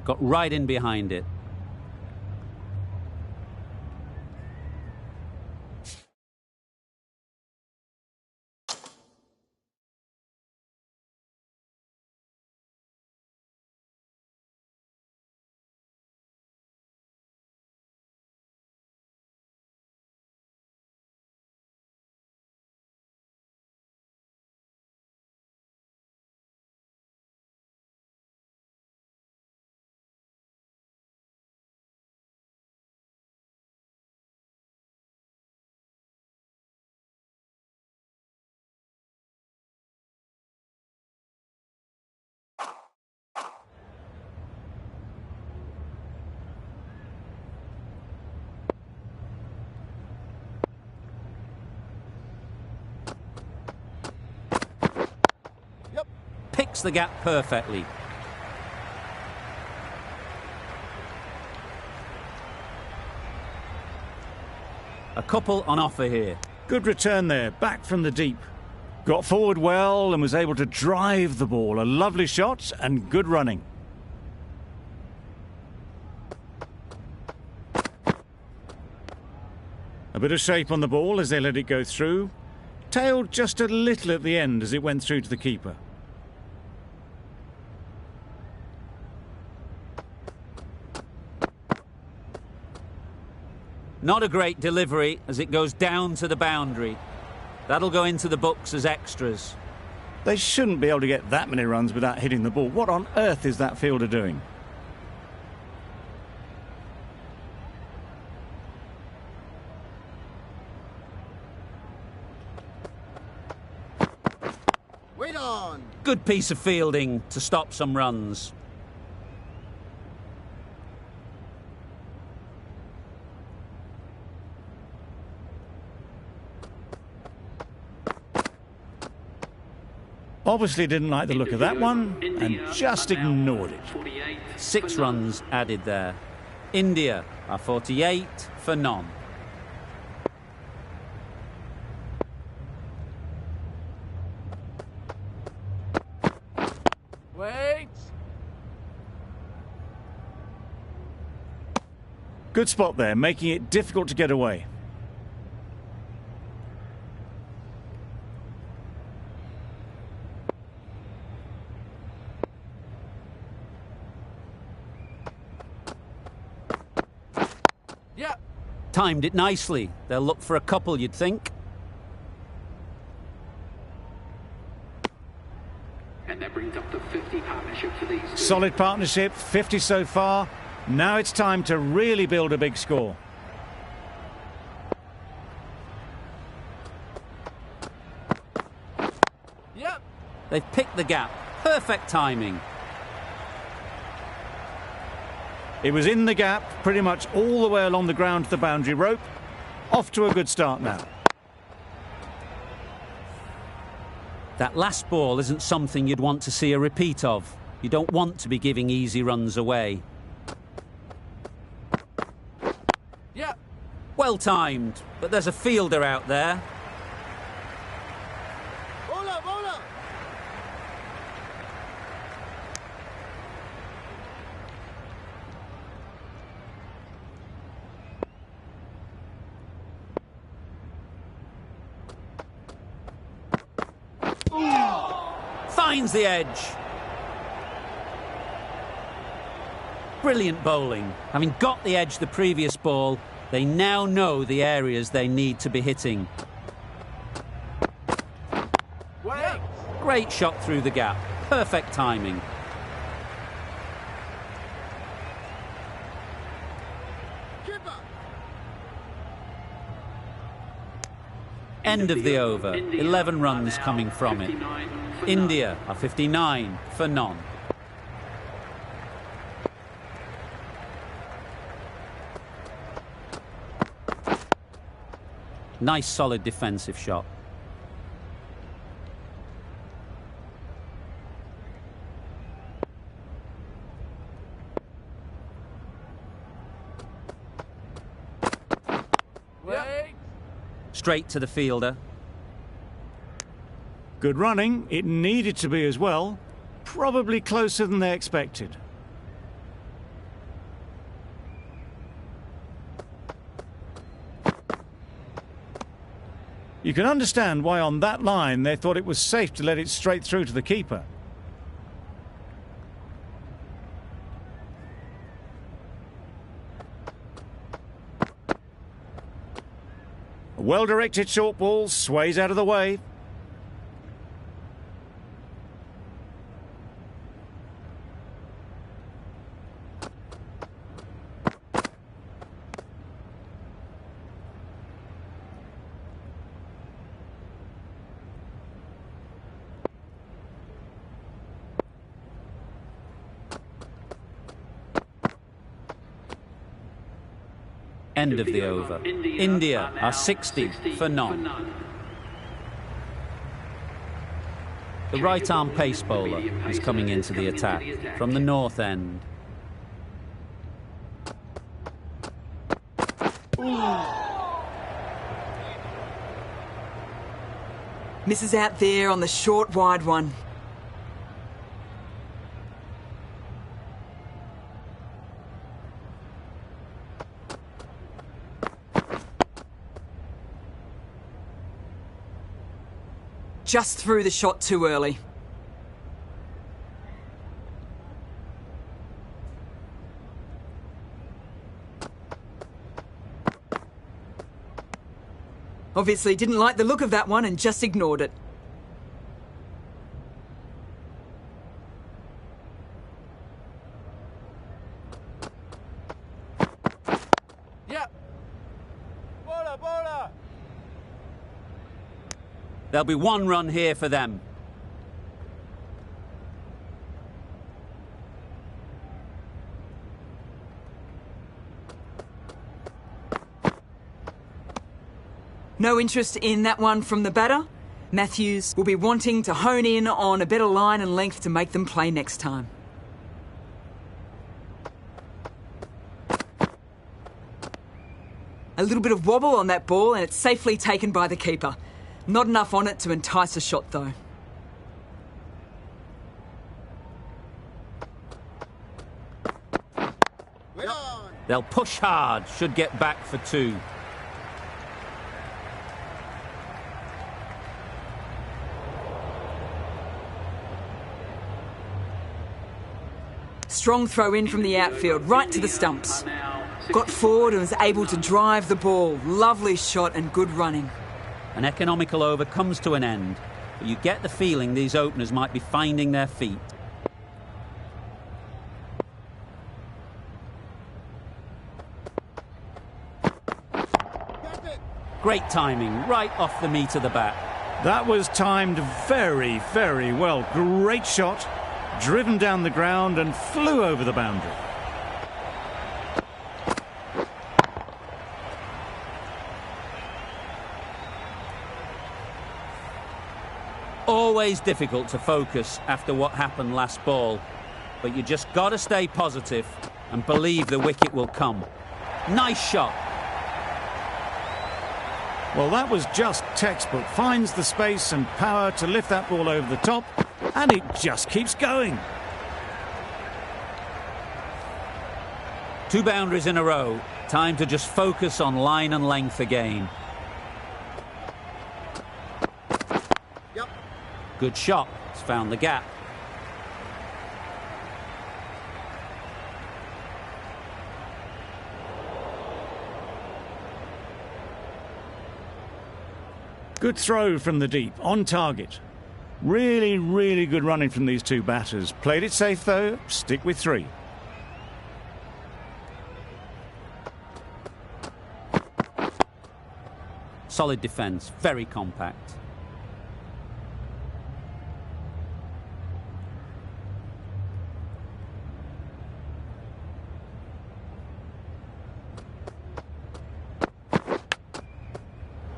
Got right in behind it. Picks the gap perfectly. A couple on offer here. Good return there, back from the deep. Got forward well and was able to drive the ball. A lovely shot and good running. A bit of shape on the ball as they let it go through. Tailed just a little at the end as it went through to the keeper. Not a great delivery as it goes down to the boundary. That'll go into the books as extras. They shouldn't be able to get that many runs without hitting the ball. What on earth is that fielder doing? Wait on! Good piece of fielding to stop some runs. Obviously didn't like the look of that one and just ignored it. 6 runs added there. India are 48 for none. Wait! Good spot there, making it difficult to get away. Timed it nicely. They'll look for a couple, you'd think. And that brings up the 50 partnership for these two. Solid partnership, 50 so far. Now it's time to really build a big score. Yep! They've picked the gap. Perfect timing. It was in the gap, pretty much all the way along the ground to the boundary rope. Off to a good start now. That last ball isn't something you'd want to see a repeat of. You don't want to be giving easy runs away. Yep! Well timed, but there's a fielder out there. Bola, bola! Finds the edge. Brilliant bowling. Having got the edge the previous ball, they now know the areas they need to be hitting. Wait! Great shot through the gap. Perfect timing. Keeper! End of the over. 11 runs coming from it. India are 59 for none. Nice solid defensive shot. Wait! Straight to the fielder. Good running, it needed to be as well. Probably closer than they expected. You can understand why on that line they thought it was safe to let it straight through to the keeper. A well-directed short ball sways out of the way. End of the over. India are 60 for none. The right-arm pace bowler is coming into the attack from the north end. Misses out there on the short, wide one. Just threw the shot too early. Obviously didn't like the look of that one and just ignored it. Yep. Bowler, bowler. There'll be one run here for them. No interest in that one from the batter. Matthews will be wanting to hone in on a better line and length to make them play next time. A little bit of wobble on that ball and it's safely taken by the keeper. Not enough on it to entice a shot though. They'll push hard, should get back for two. Strong throw in from the outfield, right to the stumps. Got forward and was able to drive the ball. Lovely shot and good running. An economical over comes to an end, but you get the feeling these openers might be finding their feet. Great timing, right off the meat of the bat. That was timed very, very well. Great shot, driven down the ground and flew over the boundary. Always difficult to focus after what happened last ball, but you just got to stay positive and believe the wicket will come. Nice shot. Well, that was just textbook. Finds the space and power to lift that ball over the top, and it just keeps going. 2 boundaries in a row. Time to just focus on line and length again. Yep. Good shot. It's found the gap. Good throw from the deep, on target. Really, really good running from these two batters. Played it safe though, stick with 3. Solid defence, very compact.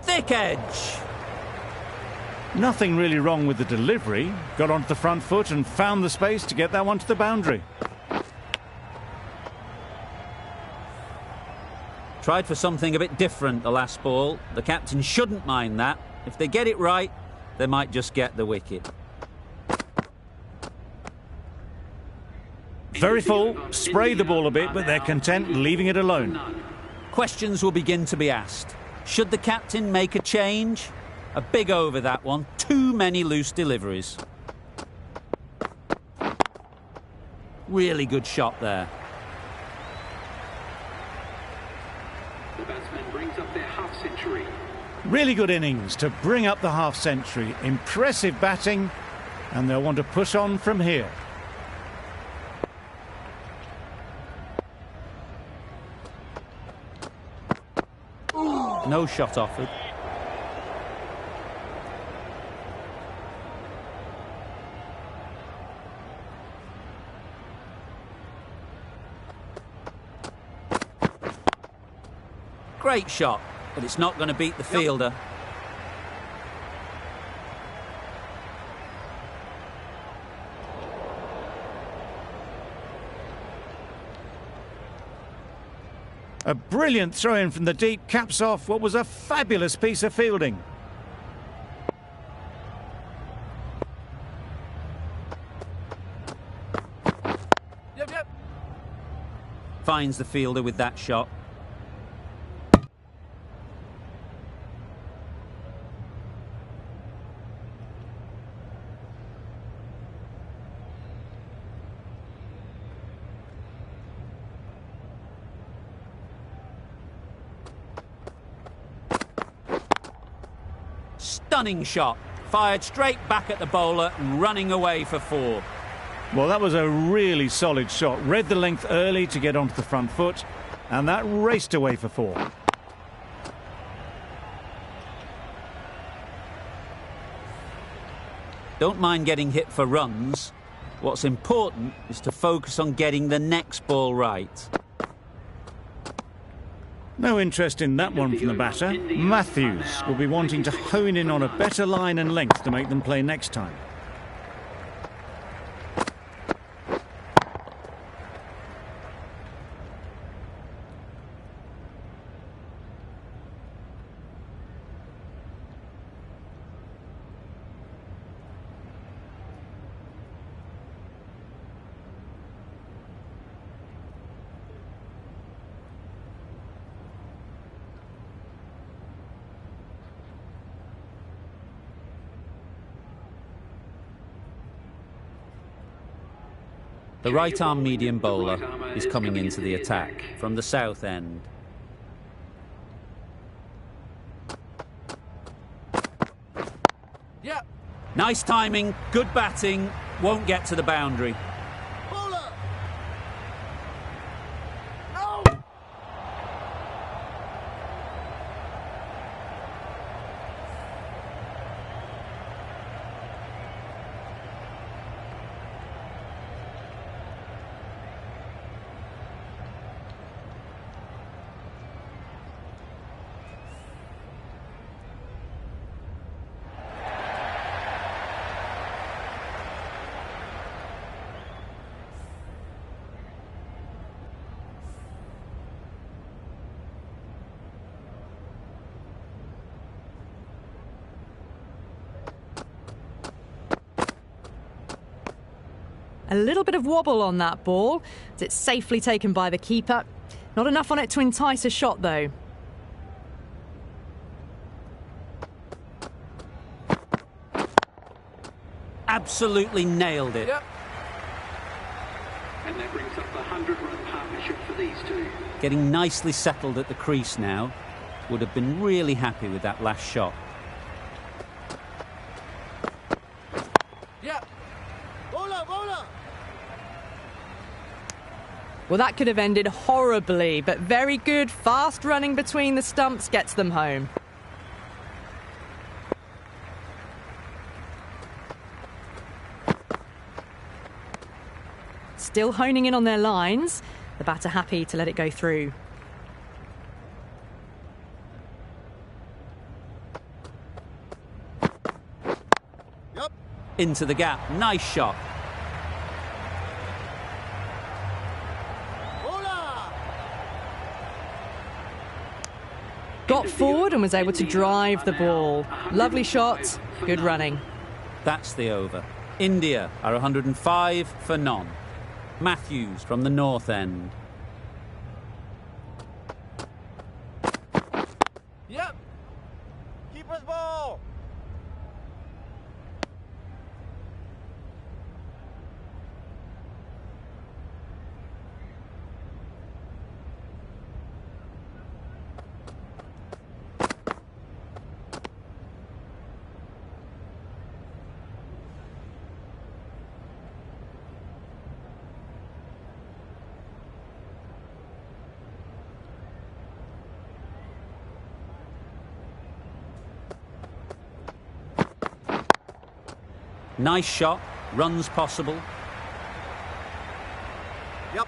Thick edge. Nothing really wrong with the delivery. Got onto the front foot and found the space to get that one to the boundary. Tried for something a bit different the last ball. The captain shouldn't mind that. If they get it right, they might just get the wicket. Very full, spray the ball a bit, but they're content leaving it alone. Questions will begin to be asked. Should the captain make a change? A big over, that one. Too many loose deliveries. Really good shot there. The batsman brings up their half-century. Really good innings to bring up the half-century. Impressive batting, and they'll want to push on from here. No shot offered. Great shot, but it's not going to beat the fielder. A brilliant throw-in from the deep caps off what was a fabulous piece of fielding. Yep. Finds the fielder with that shot. Stunning shot, fired straight back at the bowler and running away for 4. Well, that was a really solid shot. Read the length early to get onto the front foot, and that raced away for 4. Don't mind getting hit for runs. What's important is to focus on getting the next ball right. No interest in that one from the batter. Matthews will be wanting to hone in on a better line and length to make them play next time. The right-arm medium bowler is coming into the attack from the south end. Yeah. Nice timing, good batting, won't get to the boundary. Bowler. No. A little bit of wobble on that ball, as it's safely taken by the keeper. Not enough on it to entice a shot, though. Absolutely nailed it. Yep. And that brings up the 100-run partnership for these two. Getting nicely settled at the crease now. Would have been really happy with that last shot. Yeah. Bowler. Well, that could have ended horribly, but very good, fast running between the stumps gets them home. Still honing in on their lines. The batter happy to let it go through. Yep. Into the gap, nice shot. Got forward and was able to drive the ball. Lovely shot, good running. That's the over. India are 105 for none. Matthews from the north end. Yep. Keeper's ball. Nice shot, runs possible. Yep.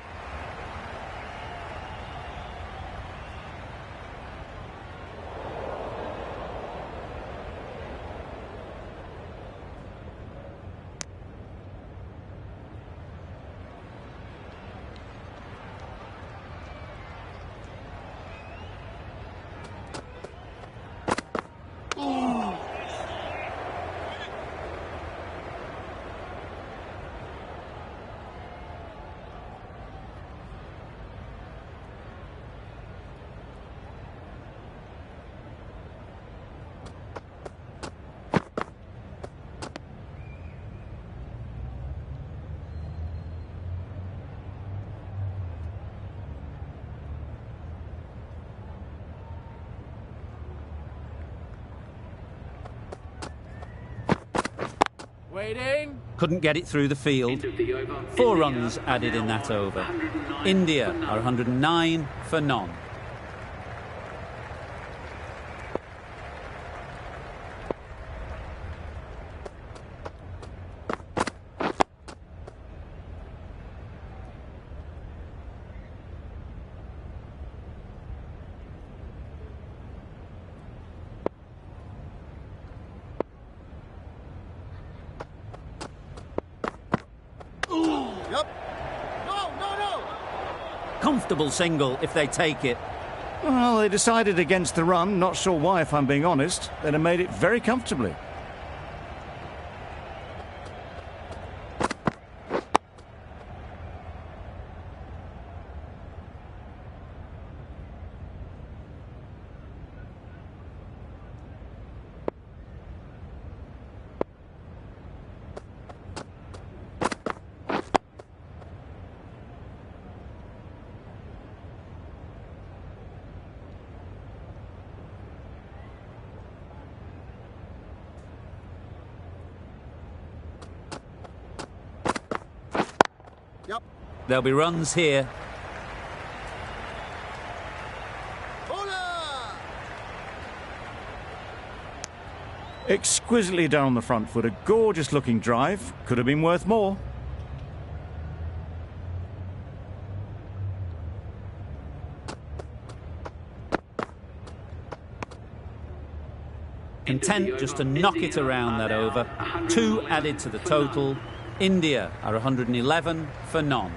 Waiting. Couldn't get it through the field. End of the over. 4 India runs are added in now that over. 109 India for none. are 109 for none. Yep. No, no, no. Comfortable single if they take it. Well, they decided against the run. Not sure why, if I'm being honest. They'd have made it very comfortably. Yep. There'll be runs here. Bowler. Exquisitely done on the front foot. A gorgeous looking drive. Could have been worth more. Content just to knock it around that over. 2 added to the total. India are 111 for none.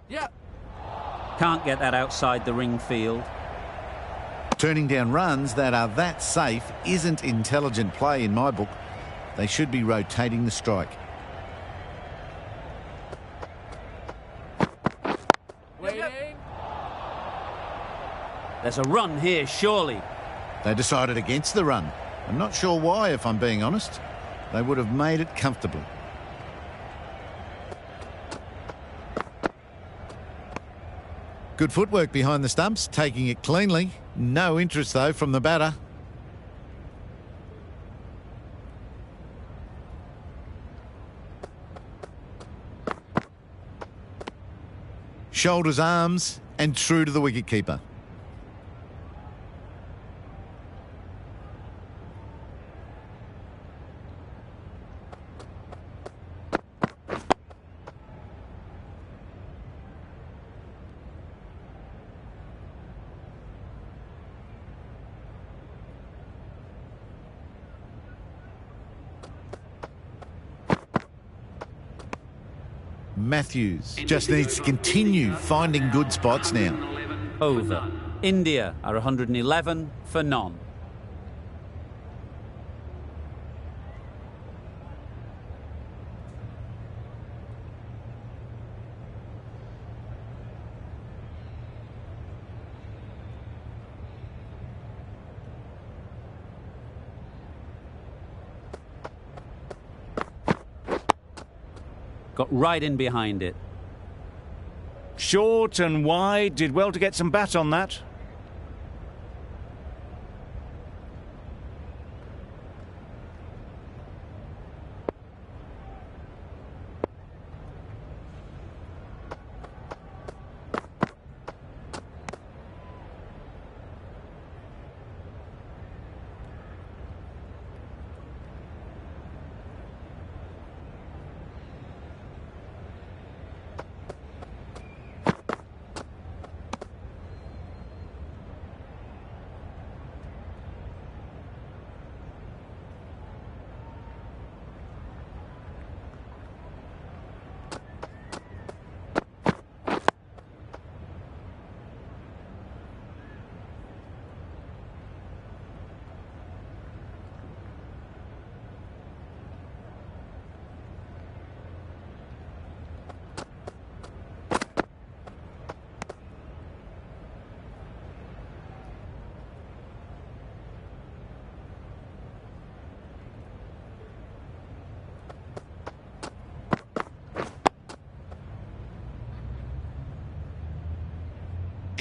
Yeah. Can't get that outside the ring field. Turning down runs that are that safe isn't intelligent play in my book. They should be rotating the strike. Waiting. There's a run here, surely. They decided against the run. I'm not sure why, if I'm being honest. They would have made it comfortably. Good footwork behind the stumps, taking it cleanly. No interest, though, from the batter. Shoulders, arms, and true to the wicketkeeper. Matthews just needs to continue finding good spots now. Over. India are 111 for none. Got right in behind it. Short and wide. Did well to get some bat on that.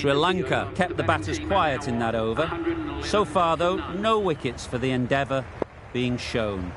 Sri Lanka kept the batters quiet in that over. So far, though, no wickets for the endeavour being shown.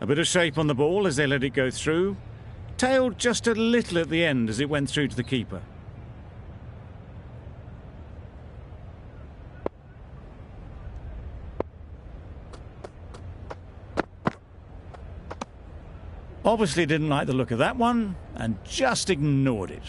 A bit of shape on the ball as they let it go through. Tailed just a little at the end as it went through to the keeper. Obviously didn't like the look of that one and just ignored it.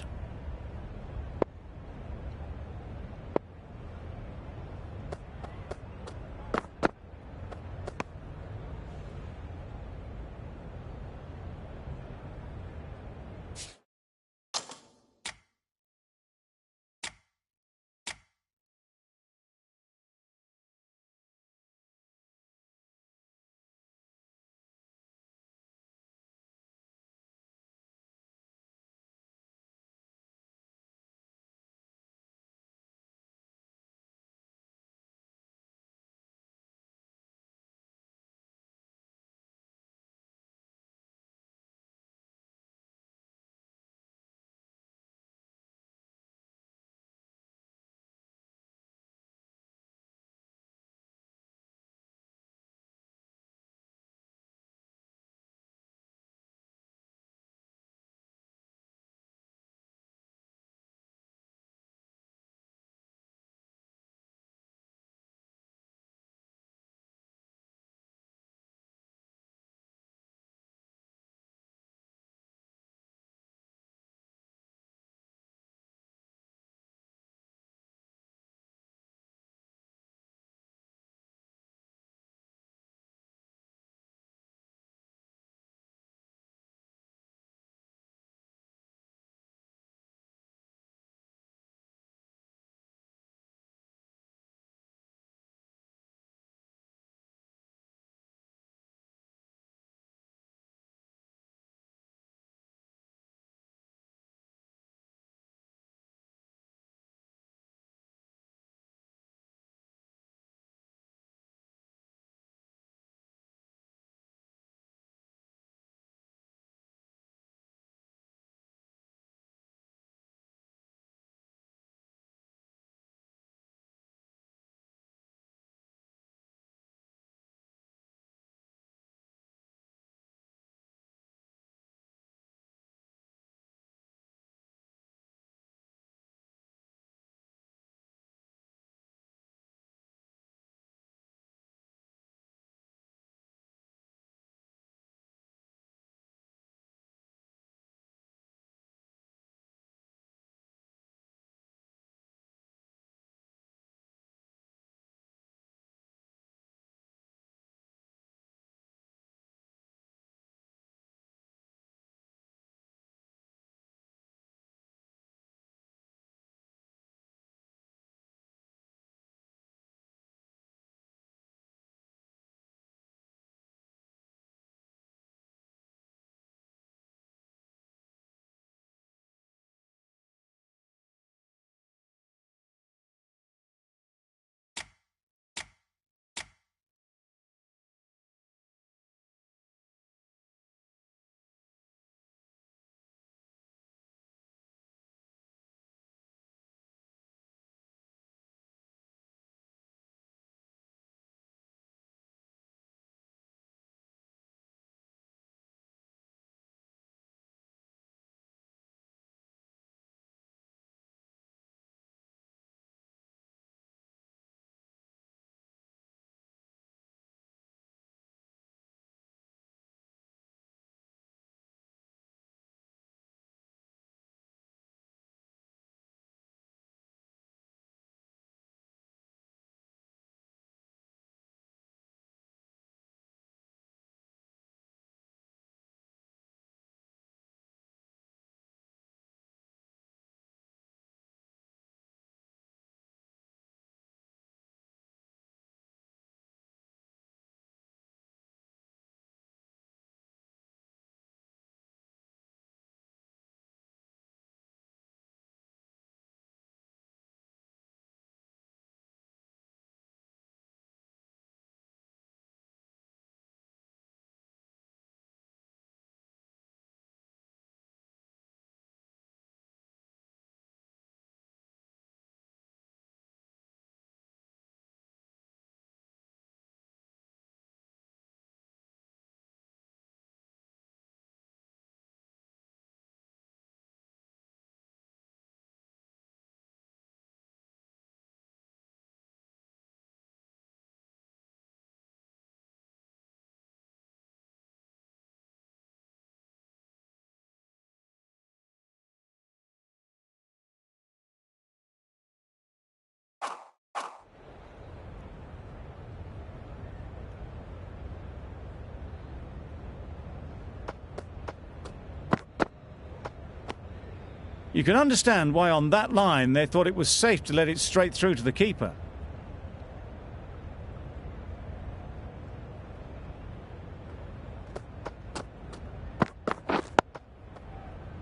You can understand why on that line they thought it was safe to let it straight through to the keeper.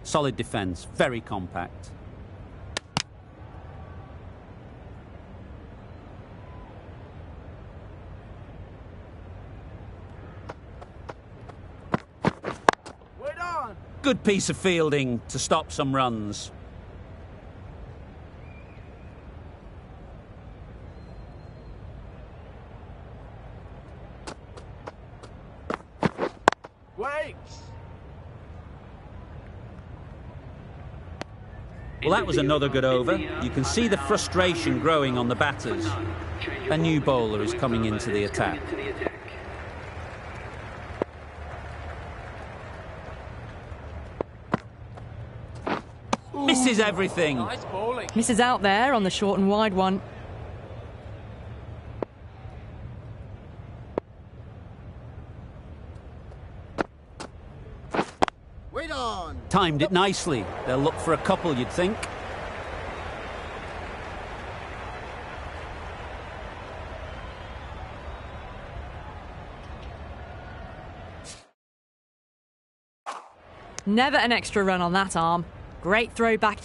Solid defence, very compact. Wait on. Good piece of fielding to stop some runs. Wait. Well, that was another good over. You can see the frustration growing on the batters. A new bowler is coming into the attack. Misses everything. Nice bowling. Misses out there on the short and wide one. Wait on. Timed it nicely. They'll look for a couple, you'd think. Never an extra run on that arm. Great throw back.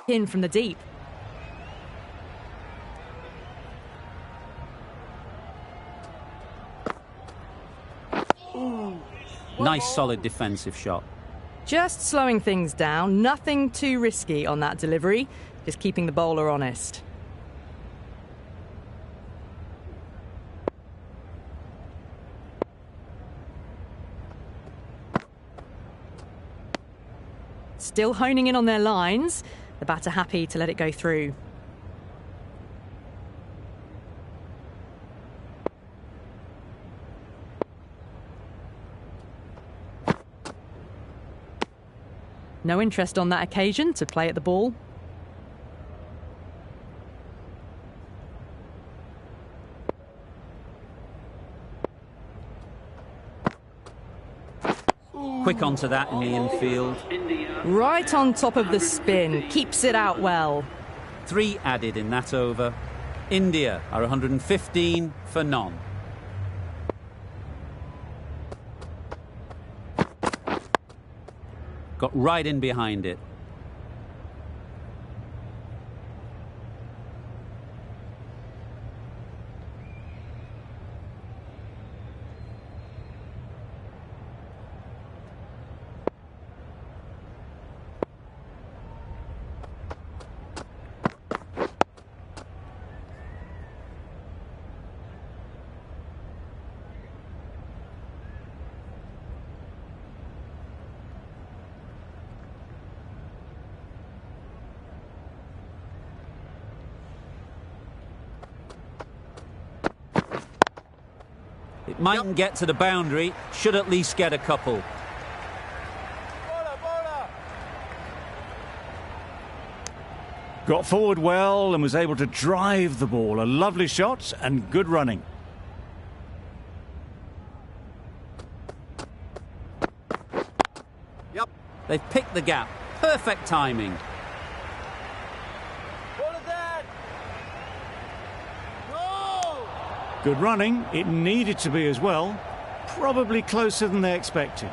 In from the deep. Nice solid defensive shot. Just slowing things down, nothing too risky on that delivery, just keeping the bowler honest. Still honing in on their lines, the batter happy to let it go through. No interest on that occasion to play at the ball. Quick onto that in the infield. Right on top of the spin, keeps it out well. 3 added in that over. India are 115 for none. Got right in behind it. It mightn't get to the boundary, should at least get a couple. Got forward well and was able to drive the ball. A lovely shot and good running. Yep. They've picked the gap. Perfect timing. What is that? No! Good running. It needed to be as well. Probably closer than they expected.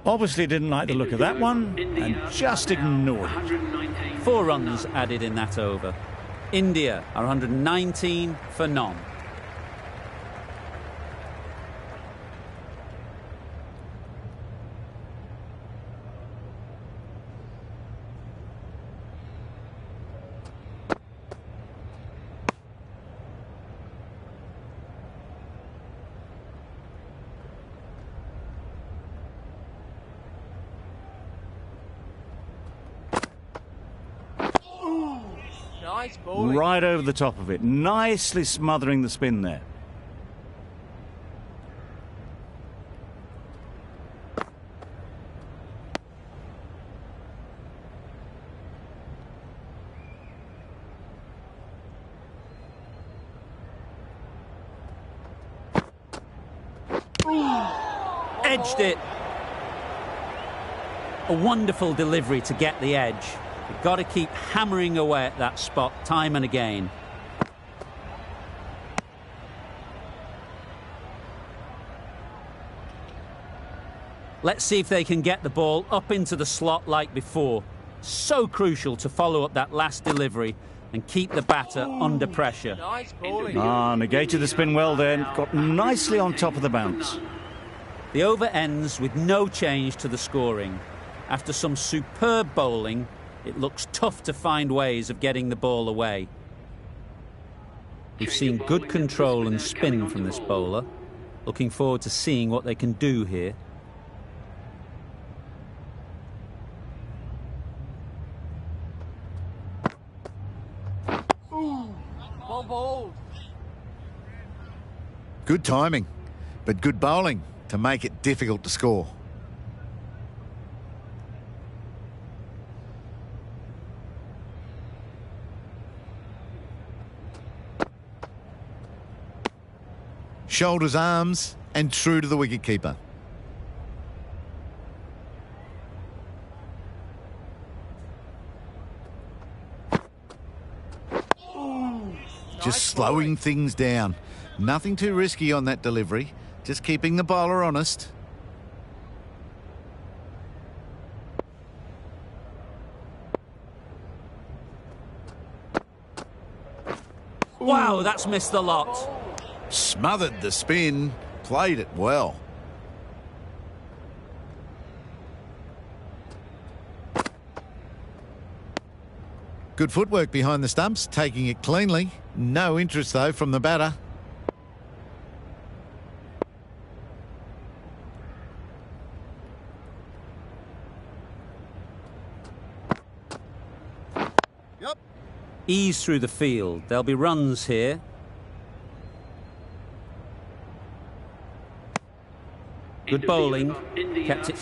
Obviously didn't like the look of that one and just ignored it. 4 runs added in that over. India are 119 for none. Nice bowling. Right over the top of it. Nicely smothering the spin there. Edged it. A wonderful delivery to get the edge. You've got to keep hammering away at that spot time and again. Let's see if they can get the ball up into the slot like before. So crucial to follow up that last delivery and keep the batter under pressure. Nice bowling. Negated the spin well then. Got nicely on top of the bounce. The over ends with no change to the scoring. After some superb bowling, it looks tough to find ways of getting the ball away. We've seen good control and spin from this bowler. Looking forward to seeing what they can do here. Well bowled. Good timing, but good bowling to make it difficult to score. Shoulders, arms, and true to the wicketkeeper. Just slowing things down. Nothing too risky on that delivery. Just keeping the bowler honest. Wow, that's missed the lot. Smothered the spin. Played it well. Good footwork behind the stumps, taking it cleanly. No interest, though, from the batter. Yep. Ease through the field. There'll be runs here. Good bowling. Kept it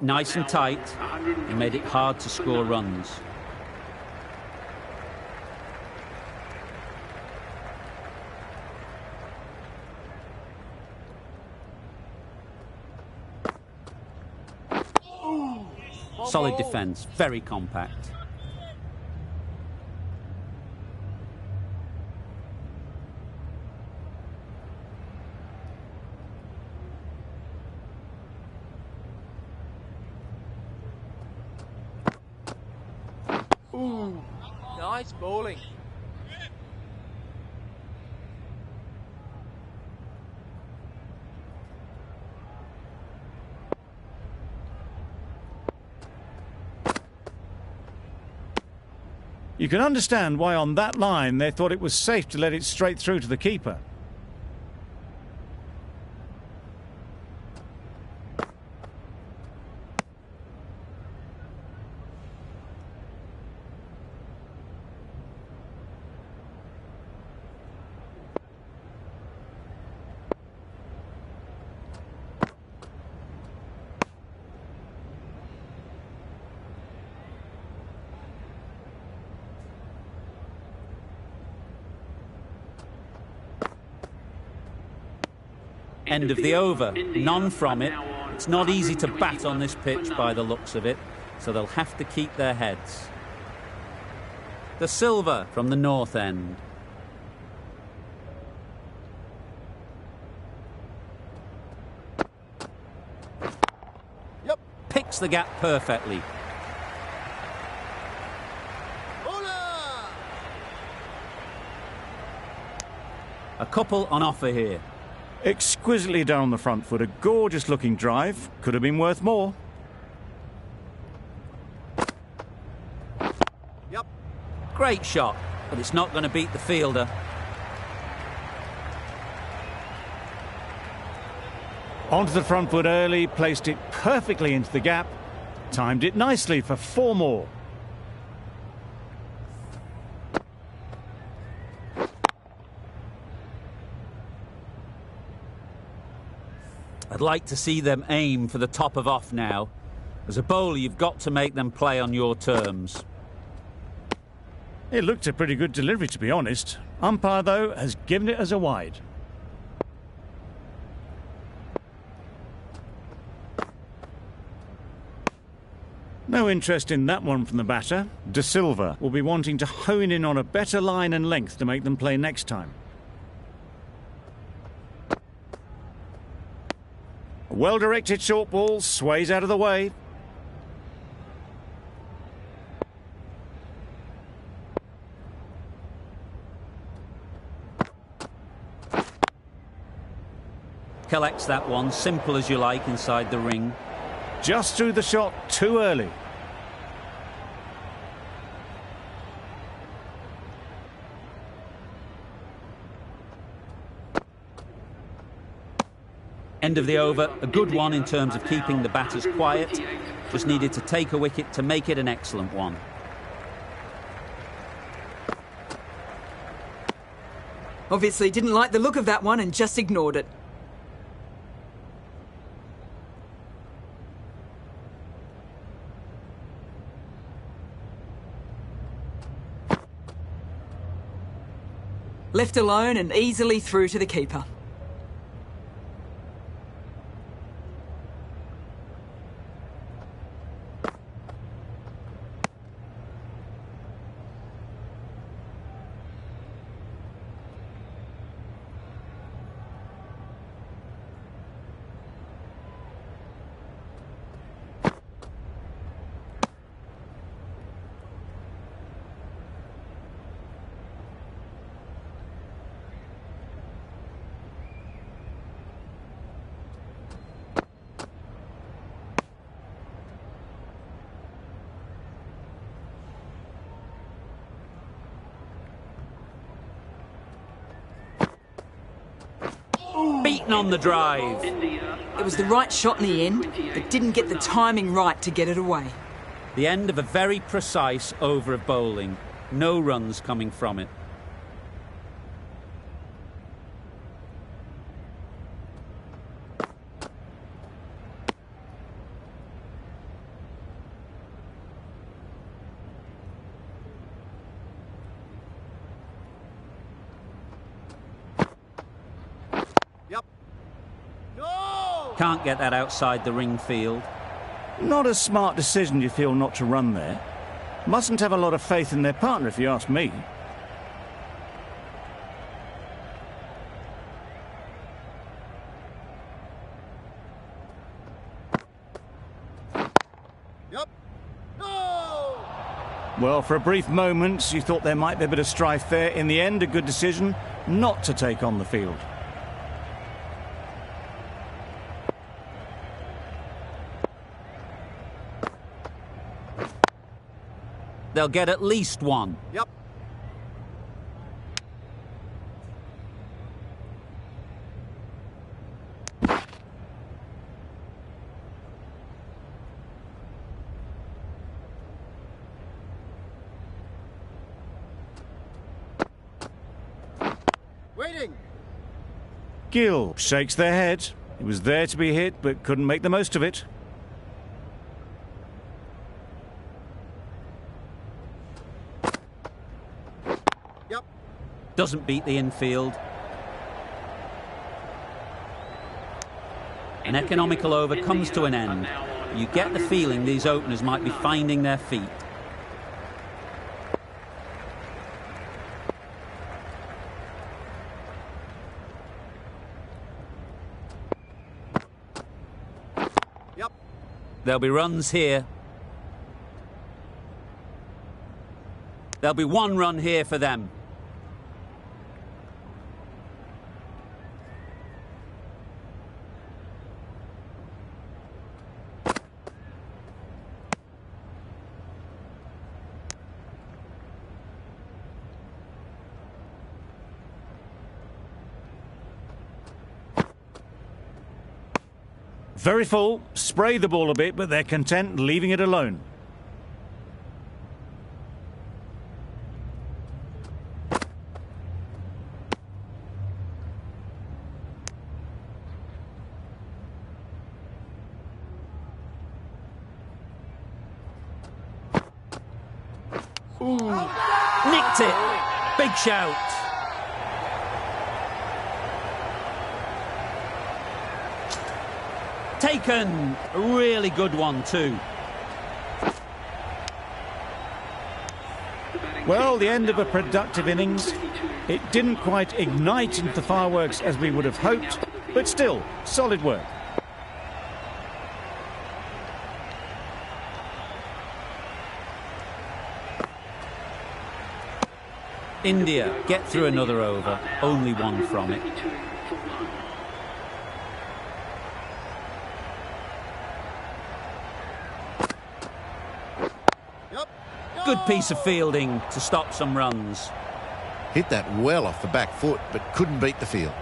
Nice and tight, and made it hard to score runs. Solid defence, very compact. Ooh, nice bowling. You can understand why on that line they thought it was safe to let it straight through to the keeper. End of the over, none from it. It's not easy to bat on this pitch by the looks of it, so they'll have to keep their heads. The silver from the north end. Yep. Picks the gap perfectly. Bowler! A couple on offer here. Exquisitely down the front foot, a gorgeous looking drive. Could have been worth more. Yep. Great shot, but it's not going to beat the fielder. Onto the front foot early, placed it perfectly into the gap. Timed it nicely for 4 more. I'd like to see them aim for the top of off now. As a bowler, you've got to make them play on your terms. It looked a pretty good delivery, to be honest. Umpire, though, has given it as a wide. No interest in that one from the batter. De Silva will be wanting to hone in on a better line and length to make them play next time. A well-directed short ball sways out of the way. Collects that one, simple as you like, inside the ring. Just threw the shot too early. End of the over, a good one in terms of keeping the batters quiet. Just needed to take a wicket to make it an excellent one. Obviously didn't like the look of that one and just ignored it. Left alone and easily through to the keeper. Beaten on the drive. It was the right shot in the end, but didn't get the timing right to get it away. The end of a very precise over of bowling. No runs coming from it. Can't get that outside the ring field. Not a smart decision, you feel, not to run there. Mustn't have a lot of faith in their partner, if you ask me. Yep. No! Well, for a brief moment, you thought there might be a bit of strife there. In the end, a good decision not to take on the field. They'll get at least one. Yep. Waiting. Gill shakes their head. He was there to be hit, but couldn't make the most of it. Yep. Doesn't beat the infield. An economical over comes to an end. You get the feeling these openers might be finding their feet. Yep. There'll be runs here. There'll be one run here for them. Very full, spray the ball a bit, but they're content leaving it alone. Ooh, nicked it. Big shout. Taken. A really good one too. Well, the end of a productive innings. It didn't quite ignite into the fireworks as we would have hoped, but still, solid work. India get through another over, only one from it. Yep. Good piece of fielding to stop some runs. Hit that well off the back foot, but couldn't beat the field.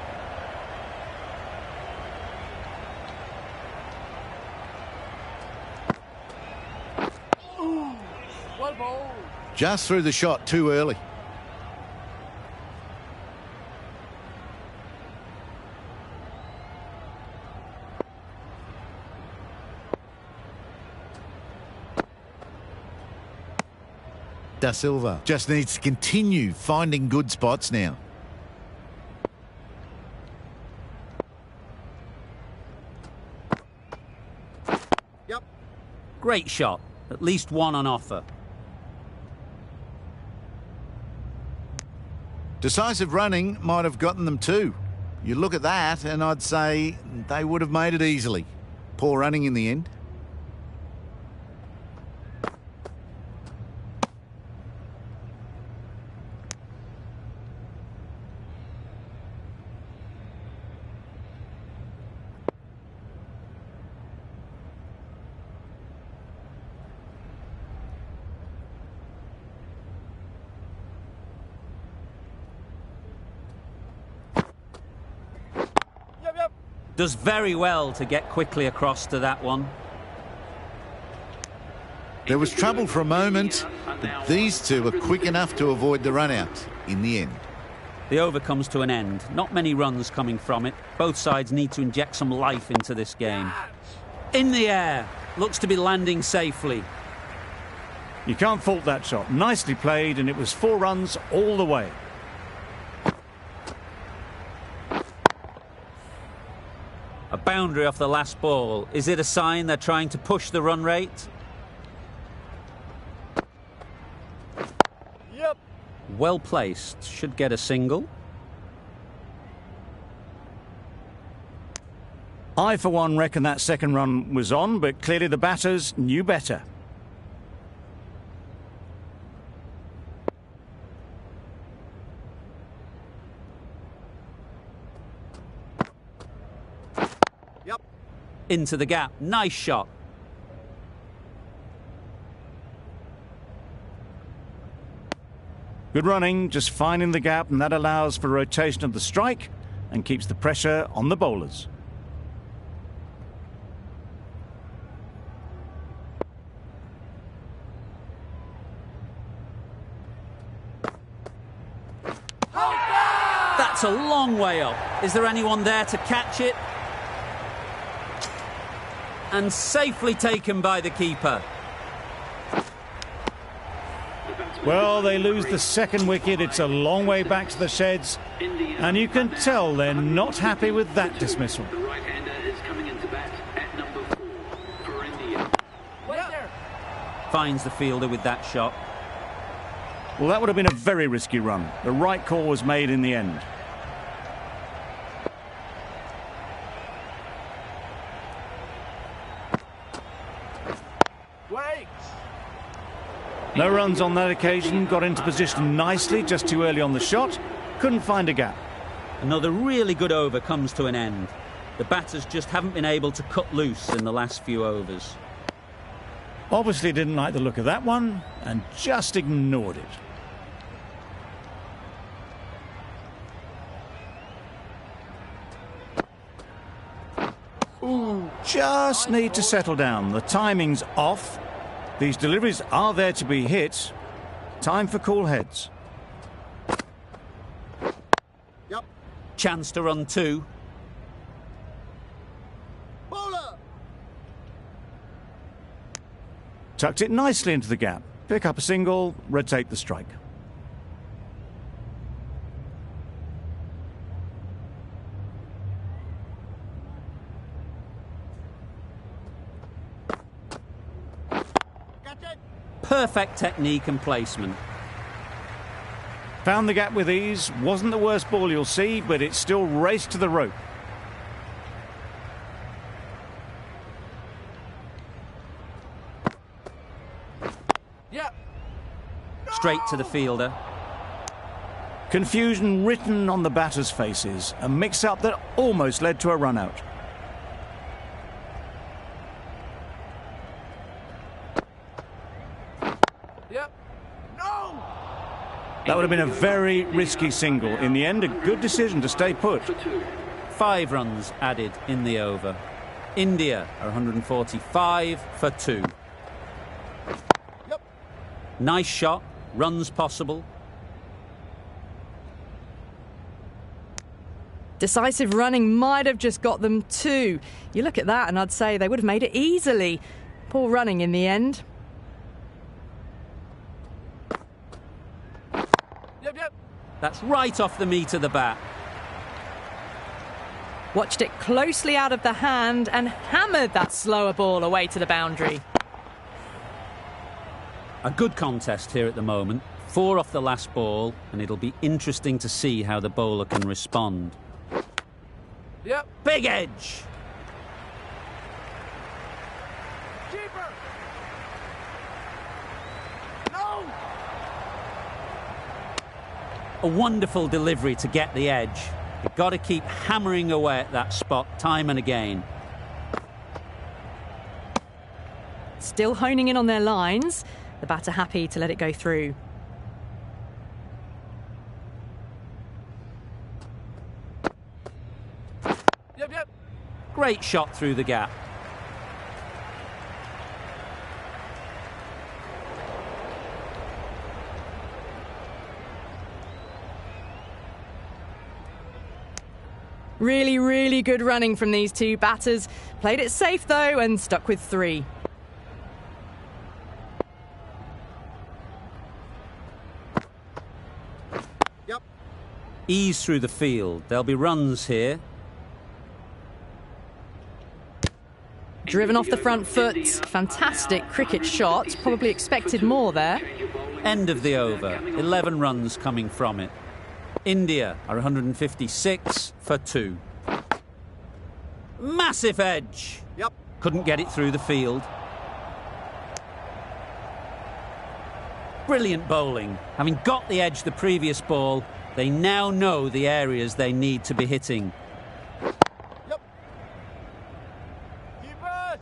Well bowled. Just threw the shot too early. Da Silva just needs to continue finding good spots now. Yep. Great shot. At least one on offer. Decisive running might have gotten them two. You look at that and I'd say they would have made it easily. Poor running in the end. Yep. Yep. Does very well to get quickly across to that one. There was trouble for a moment, but these two were quick enough to avoid the run-out in the end. The over comes to an end. Not many runs coming from it. Both sides need to inject some life into this game. In the air. Looks to be landing safely. You can't fault that shot. Nicely played, and it was 4 runs all the way. A boundary off the last ball. Is it a sign they're trying to push the run rate? Yep. Well placed. Should get a single. I, for one, reckon that second run was on, but clearly the batters knew better. Yep. Into the gap. Nice shot. Good running, just finding the gap, and that allows for rotation of the strike and keeps the pressure on the bowlers. That's a long way up. Is there anyone there to catch it? And safely taken by the keeper. Well, they lose the second wicket. It's a long way back to the sheds, and you can tell they're not happy with that dismissal. The right-hander is coming into bat at number 4 for India. Finds the fielder with that shot. Well, that would have been a very risky run. The right call was made in the end. No runs on that occasion. Got into position nicely, just too early on the shot. Couldn't find a gap. Another really good over comes to an end. The batters just haven't been able to cut loose in the last few overs. Obviously didn't like the look of that one and just ignored it. Just need to settle down. The timing's off. These deliveries are there to be hit. Time for cool heads. Yep. Chance to run 2. Bowler. Tucked it nicely into the gap. Pick up a single, rotate the strike. Perfect technique and placement. Found the gap with ease. Wasn't the worst ball you'll see, but it still raced to the rope. Yep. Straight to the fielder. Confusion written on the batters' faces. A mix-up that almost led to a run-out. Yep. No. That would have been a very risky single. In the end, a good decision to stay put. 5 runs added in the over. India are 145 for 2. Yep. Nice shot. Runs possible. Decisive running might have just got them 2. You look at that and I'd say they would have made it easily. Poor running in the end. Yep. Yep. That's right off the meat of the bat. Watched it closely out of the hand and hammered that slower ball away to the boundary. A good contest here at the moment. 4 off the last ball, and it'll be interesting to see how the bowler can respond. Yep. Big edge! Keeper. No. A wonderful delivery to get the edge. You've got to keep hammering away at that spot time and again. Still honing in on their lines. The batter happy to let it go through. Yep. Yep. Great shot through the gap. Really, really good running from these 2 batters. Played it safe though and stuck with 3. Yep. Ease through the field. There'll be runs here. driven off the front foot. Fantastic cricket shot. Probably expected more there. End of the over. 11 runs coming from it. India are 156 for 2. Massive edge. Yep. Couldn't get it through the field. Brilliant bowling. Having got the edge the previous ball, they now know the areas they need to be hitting. Yep. Keepers.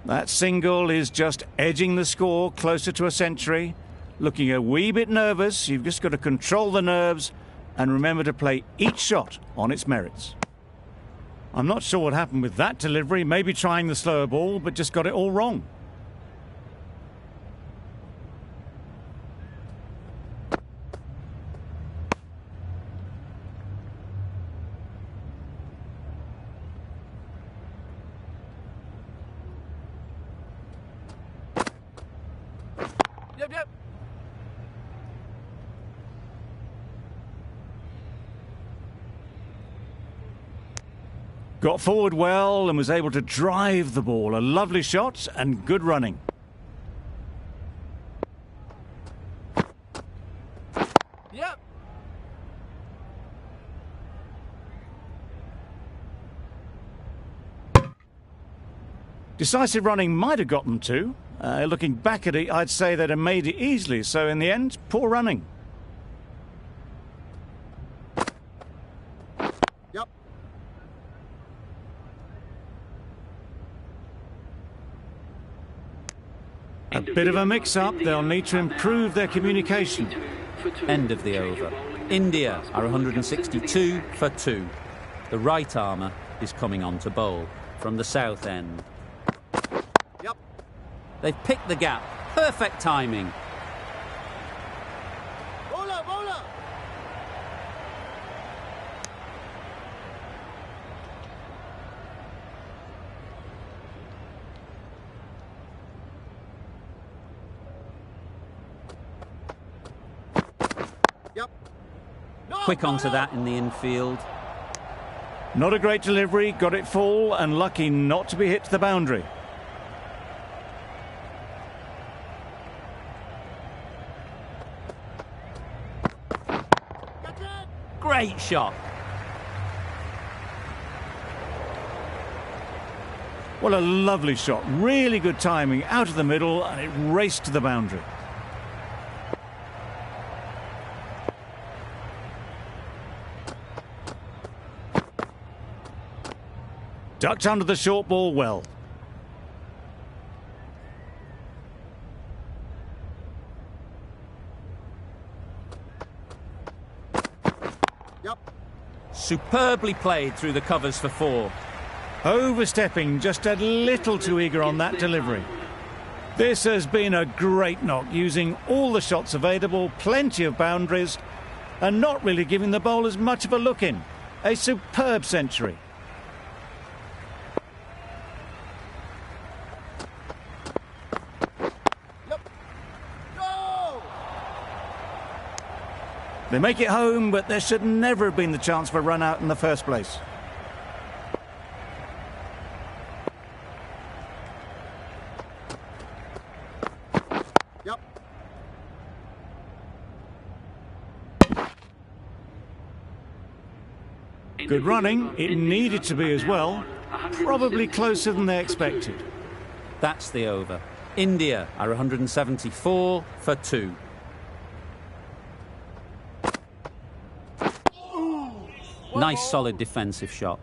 That single is just edging the score closer to a century. Looking a wee bit nervous, you've just got to control the nerves and remember to play each shot on its merits. I'm not sure what happened with that delivery, maybe trying the slower ball, but just got it all wrong. Yep, yep. Got forward well and was able to drive the ball. A lovely shot and good running. Yep. Decisive running might have got them to. Looking back at it, I'd say they'd have made it easily. So in the end, poor running. Yep. A bit of a mix-up. They'll need to improve their communication. End of the over. India are 162 for 2. The right armour is coming on to bowl from the south end. Yep. They've picked the gap. Perfect timing. Bowler, bowler. Yep. No, Quick onto bowler. that in the infield. Not a great delivery, got it full and lucky not to be hit to the boundary. That's it. Great shot. Well, a lovely shot. Really good timing out of the middle and it raced to the boundary. Ducked under the short ball well. Yep. Superbly played through the covers for 4. Overstepping, just a little too eager on that delivery. This has been a great knock, using all the shots available, plenty of boundaries, and not really giving the bowlers much of a look in. A superb century. Yep. Go. They make it home, but there should never have been the chance for a run out in the first place. Yep. Good running, it needed to be as well. Probably closer than they expected. That's the over. India are 174 for 2. Nice solid defensive shot.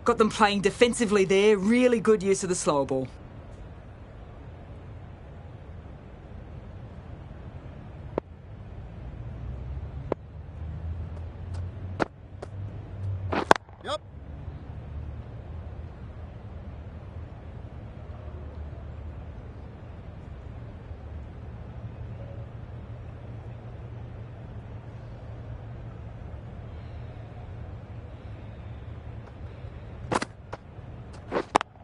Got them playing defensively there. Really good use of the slow ball. Yep.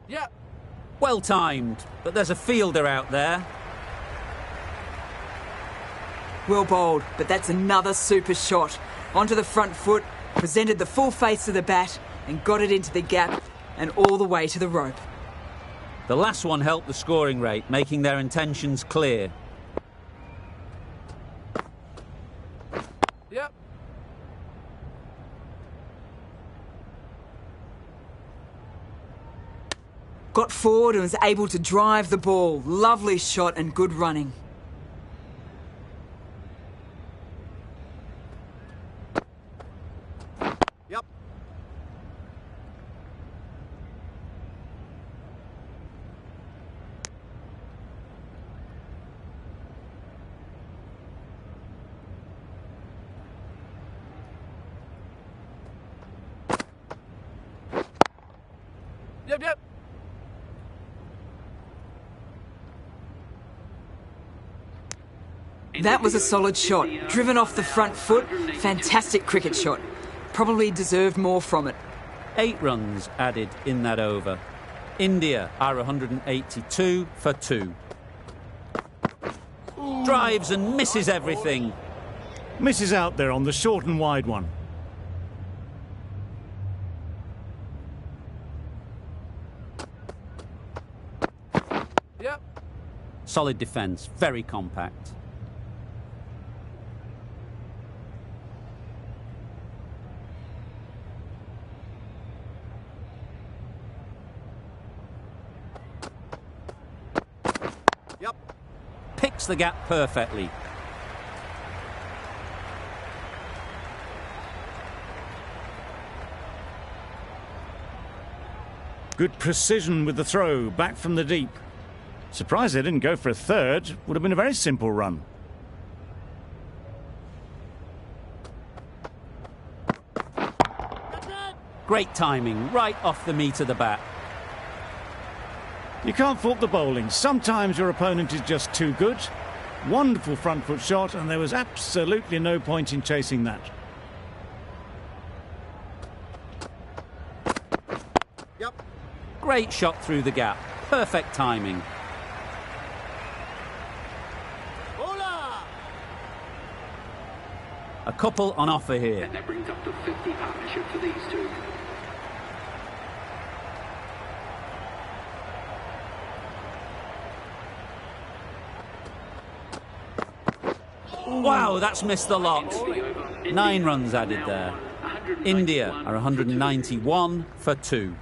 Yep. Well timed, but there's a fielder out there. Well bowled, but that's another super shot. Onto the front foot, presented the full face of the bat, and got it into the gap and all the way to the rope. The last one helped the scoring rate, making their intentions clear. Yep. Got forward and was able to drive the ball. Lovely shot and good running. Yep. Yep, yep. That was a solid shot. Driven off the front foot. Fantastic cricket shot. Probably deserved more from it. 8 runs added in that over. India are 182 for 2. Drives and misses everything. Misses out there on the short and wide one. Yep. Solid defence, very compact. Yep. Picks the gap perfectly. Good precision with the throw, back from the deep. Surprised they didn't go for a third. Would have been a very simple run. Great timing, right off the meat of the bat. You can't fault the bowling. Sometimes your opponent is just too good. Wonderful front foot shot, and there was absolutely no point in chasing that. Yep. Great shot through the gap. Perfect timing. Hola! A couple on offer here. And that brings up to 50 partnership for these two. Wow, that's missed the lot. 9 runs added there. India are 191 for 2.